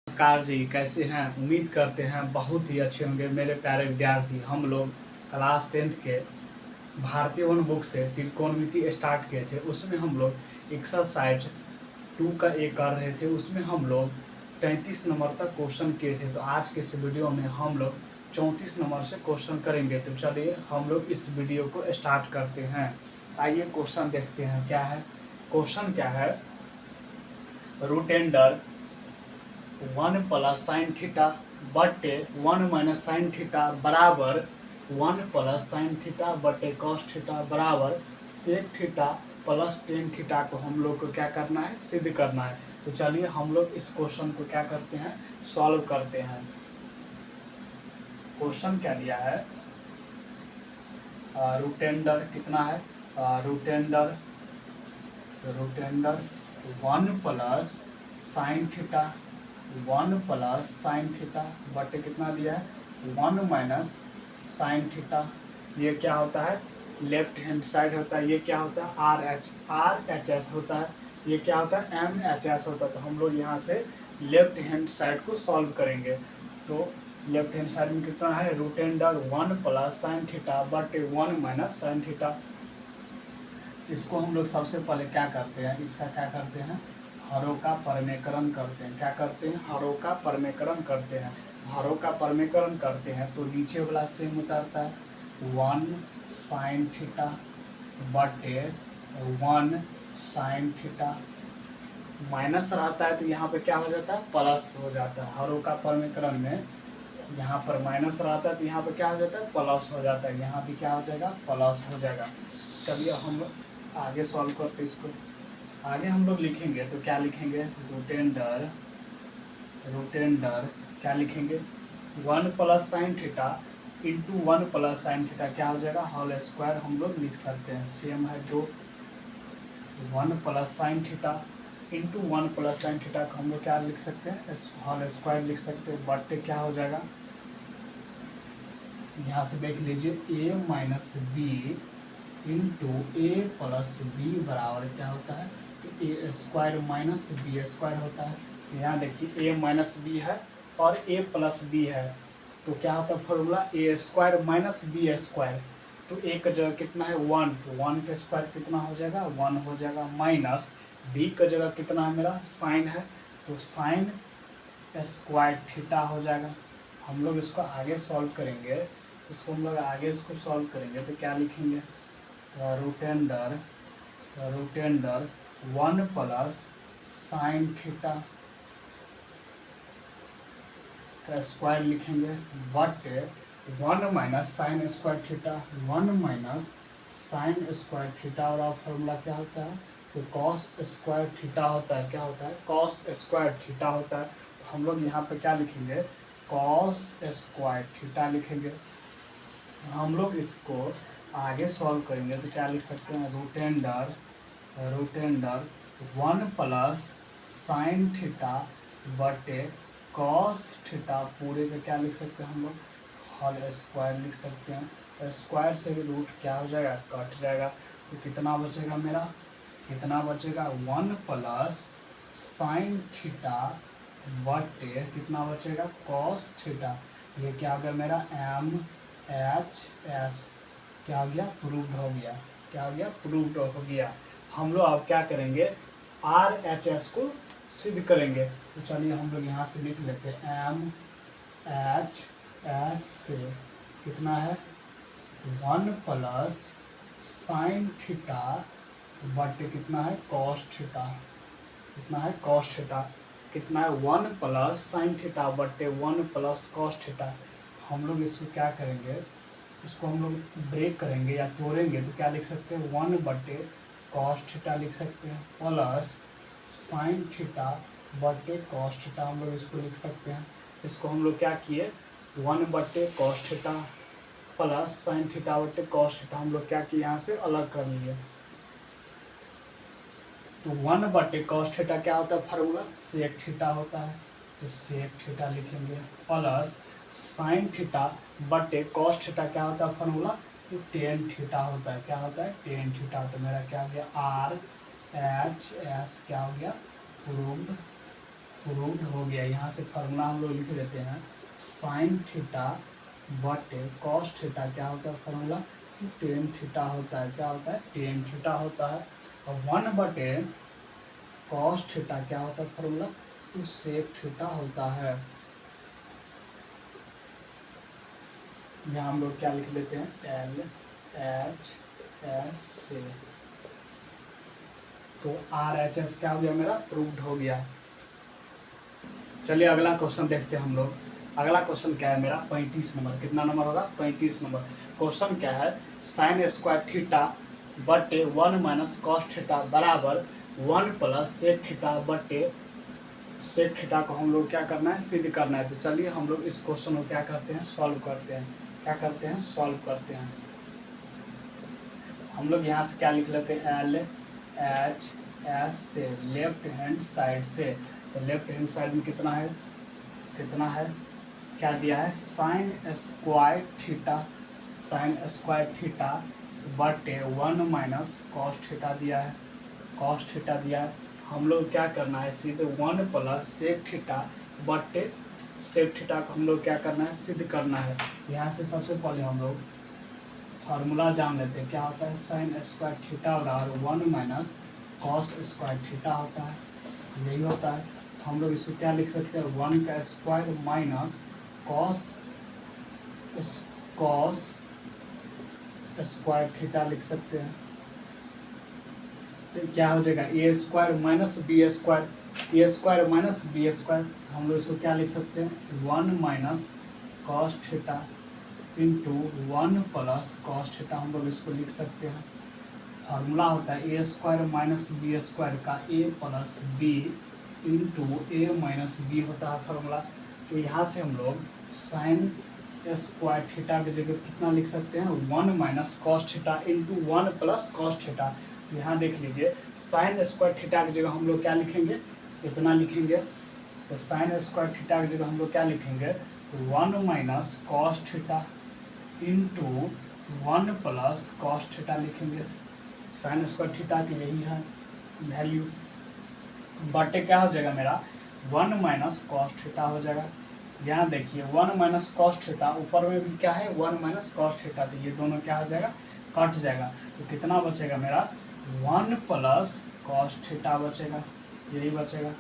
नमस्कार जी, कैसे हैं? उम्मीद करते हैं बहुत ही अच्छे होंगे मेरे प्यारे विद्यार्थी। हम लोग क्लास 10th के भारतीय वन बुक से त्रिकोणमिति स्टार्ट किए थे। उसमें हम लोग एक्सरसाइज 2 का एक कर रहे थे। उसमें हम लोग 33 नंबर तक क्वेश्चन किए थे। तो आज के इस वीडियो में हम लोग 34 नंबर से क्वेश्चन करेंगे। तो चलिए हम लोग इस वीडियो को स्टार्ट करते हैं। आइए क्वेश्चन देखते हैं क्या है। क्वेश्चन क्या है, root under 1 plus sine theta बटे 1 माइनस साइन थीटा बराबर 1 प्लस साइन थीटा बटे कॉस थीटा बराबर sec theta plus tan theta को हम लोग को क्या करना है, सिद्ध करना है। तो चलिए हम लोग इस क्वेश्चन को क्या करते हैं, सॉल्व करते हैं। क्वेश्चन क्या दिया है, रूट अंडर कितना है, root under 1 plus sine theta 1 plus sine theta बटे कितना दिया है 1 माइनस साइन थीटा। ये क्या होता है, लेफ्ट हैंड साइड होता है। ये क्या होता है, आर एच एस होता है। ये क्या होता है, एम एच एस होता है। तो हम लोग यहाँ से लेफ्ट हैंड साइड को सॉल्व करेंगे। तो लेफ्ट हैंड साइड में कितना है, root under 1 plus sine theta बटे 1 माइनस साइन थीटा। इसको हम लोग सबसे पहले क्या करते हैं, इसका क्या करते हैं, हरों का परमेकरण करते हैं। क्या करते हैं, हरों का परमेकरण करते हैं। हरों का परमेकरण करते हैं तो नीचे वाला सेम उतरता है 1 साइन थीटा बटे 1 साइन थीटा। माइनस रहता है तो यहाँ पे क्या हो जाता है, प्लस हो जाता है। हरों का परमेकरण में यहाँ पर माइनस रहता है तो यहाँ पे क्या हो जाता है, प्लस हो जाता है। यहाँ भी क्या हो जाएगा, प्लस हो जाएगा। चलिए हम आगे सॉल्व करते हैं इसको। आगे हम लोग लिखेंगे तो क्या लिखेंगे, रूट अंडर क्या लिखेंगे, 1 plus sine theta into 1 plus sine theta क्या हो जाएगा, होल स्क्वायर हम लोग लिख सकते हैं। सेम है जो 1 plus sine theta into 1 plus sine theta को हम लोग क्या लिख सकते हैं, होल स्क्वायर लिख सकते हैं। बटे क्या हो जाएगा, यहाँ से देख लीजिए a minus b into a plus b बराबर क्या होता है, तो a square minus b square होता है। यहाँ देखिए a माइनस बी है और a प्लस बी है, तो क्या होता है फॉर्मूला, ए स्क्वायर माइनस बी स्क्वायर। तो a का जगह कितना है 1, तो 1 का स्क्वायर कितना हो जाएगा, 1 हो जाएगा। माइनस b का जगह कितना है मेरा, साइन है, तो साइन स्क्वायर थीटा हो जाएगा। हम लोग इसको आगे सॉल्व करेंगे। इसको हम लोग आगे इसको सॉल्व करेंगे तो क्या लिखेंगे, root under 1 plus sine theta का स्क्वायर लिखेंगे बटे 1 minus sine square theta, 1 minus sine square theta. और फॉर्मूला क्या होता है, तो कॉस स्क्वायर थीटा होता है। क्या होता है, कॉस स्क्वायर थीटा होता है। तो हम लोग यहाँ पे क्या लिखेंगे, कॉस स्क्वायर थीटा लिखेंगे। हम लोग इसको आगे सॉल्व करेंगे तो क्या लिख सकते हैं, root under 1 plus sine theta बटे कॉस थीटा पूरे पे क्या लिख सकते हैं हम लोग, होल स्क्वायर लिख सकते हैं। स्क्वायर से भी रूट क्या हो जाएगा, कट जाएगा। तो कितना बचेगा मेरा, कितना बचेगा 1 प्लस साइन थीटा बटे कितना बचेगा, कॉस थीटा। ये क्या हो गया मेरा, एम एच एस क्या हो गया, प्रूव्ड हो गया। क्या हो गया, प्रूव्ड हो गया। हम लोग अब क्या करेंगे, आर एच एस को सिद्ध करेंगे। तो चलिए हम लोग यहाँ से लिख लेते हैं, एम एच एस से कितना है 1 प्लस साइन थीटा बटे कितना है, कॉस थीटा। कितना है, कॉस थीटा। कितना है, 1 प्लस साइन थीटा बटे 1 प्लस कॉस थीटा। हम लोग इसको क्या करेंगे, इसको हम लोग ब्रेक करेंगे या तोड़ेंगे तो क्या लिख सकते हैं, 1 बटे कॉस थीटा लिख सकते हैं प्लस साइन थीटा बटे कॉस थीटा। हम लोग इसको लिख सकते हैं। इसको हम लोग क्या किए, 1 बटे cos theta plus sine theta बटे कॉस थीटा हम लोग क्या किए, यहाँ से अलग कर लिए। तो 1 बटे कॉस थीटा क्या होता है फार्मूला, सेक थीटा होता है। तो सेक थीटा लिखेंगे प्लस साइन थीटा बटे कॉस थीटा क्या होता है फार्मूला, तो टेन थीटा होता है। क्या होता है, टेन थीटा। तो मेरा क्या हो गया, आर एच एस क्या हो गया, प्रूव्ड प्रूव्ड हो गया। यहाँ से फार्मूला हम लोग लिख देते हैं, साइन थीटा बटे कॉस थीटा क्या होता है फार्मूला, टेन थीटा होता है। क्या होता है, टेन थीटा होता है। और 1 बटे कॉस थीटा क्या होता है फार्मूला, तो सेक थीटा होता है। यहाँ हम लोग क्या लिख लेते हैं, एल एच एस से, तो आर एच एस क्या हो गया मेरा, प्रूव्ड हो गया। चलिए अगला क्वेश्चन देखते हैं हम लोग। अगला क्वेश्चन क्या है मेरा, 35 नंबर। कितना नंबर होगा, 35 नंबर। क्वेश्चन क्या है, साइन स्क्वायर थीटा बटे 1 माइनस कॉस थीटा बराबर 1 प्लस सेक थीटा बटे सेक थीटा को हम लोग क्या करना है, सिद्ध करना है। तो चलिए हम लोग इस क्वेश्चन को क्या करते हैं, सॉल्व करते हैं। क्या करते हैं, सॉल्व करते हैं। हम लोग यहाँ से क्या लिख लेते हैं, एल एच एस से, लेफ्ट हैंड साइड से। तो लेफ्ट हैंड साइड में कितना है, कितना है, क्या दिया है, sign square theta, sign square theta बटे 1 माइनस कॉस थीटा दिया है, कॉस थीटा दिया है। हम लोग क्या करना है, सीधे 1 प्लस सेक थीटा बटे सेक थीटा को हम लोग क्या करना है, सिद्ध करना है। यहाँ से सबसे पहले हम लोग फार्मूला जान लेते हैं। क्या होता है, साइन स्क्वायर थीटा बराबर 1 माइनस कॉस स्क्वायर थीटा होता है, यही होता है। तो हम लोग इसको क्या लिख सकते हैं, 1 का square minus cos cos square theta लिख सकते हैं। तो क्या हो जाएगा, ए स्क्वायर माइनस बी स्क्वायर, ए स्क्वायर माइनस बी स्क्वायर। हम लोग इसको क्या लिख सकते हैं, 1 minus cos theta into 1 plus cos theta, हम लोग इसको लिख सकते हैं। फार्मूला होता है ए स्क्वायर माइनस बी स्क्वायर का ए प्लस बी इंटू ए माइनस बी होता है फार्मूला। तो यहाँ से हम लोग साइन स्क्वायर थीटा की जगह कितना लिख सकते हैं, 1 minus cos theta into 1 plus cos theta. यहाँ देख लीजिए, साइन स्क्वायर थीटा की जगह हम लोग क्या लिखेंगे, इतना लिखेंगे। तो साइन स्क्वायर थीटा की जगह हम लोग क्या लिखेंगे, 1 minus cos theta into 1 plus cos theta लिखेंगे। साइन स्क्वायर थीटा की यही है वैल्यू, बटे क्या हो जाएगा मेरा, 1 माइनस कॉस थीटा हो जाएगा। यहाँ देखिए 1 माइनस कॉस थीटा, ऊपर में भी क्या है 1 माइनस कॉस थीटा, तो ये दोनों क्या हो जाएगा, कट जाएगा। तो कितना बचेगा मेरा, 1 प्लस कॉस थीटा बचेगा, यही बचेगा।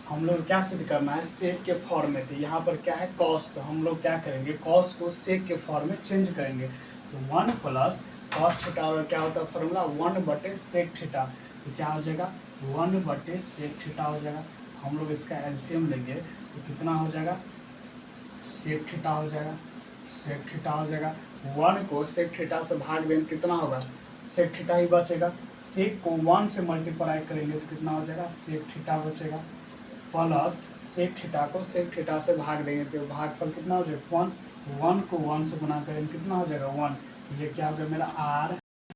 हम लोग क्या सिद्ध करना है, सेक के फॉर्म में। तो यहाँ पर क्या है कॉस, तो हम लोग क्या करेंगे, कॉस को सेक के फॉर्म में चेंज करेंगे। तो 1 प्लस कॉस थीटा और क्या होता है फॉर्मूला, 1 बटे सेक थीटा। तो क्या हो जाएगा, 1 बटे सेक थीटा हो जाएगा। हम लोग इसका एलसीएम लेंगे तो कितना हो जाएगा, सेक थीटा हो जाएगा, सेक थीटा हो जाएगा। 1 को सेक थीटा से भाग देंगे कितना होगा, सेक थीटा ही बचेगा। सेक को 1 से मल्टीप्लाई करेंगे तो कितना हो जाएगा, सेक थीटा बचेगा, प्लस सेक थीटा को सेक थीटा से भाग देंगे तो भागफल कितना हो जाएगा, 1 को 1 से गुना करेंगे कितना हो जाएगा, 1। ये क्या हो गया मेरा, आर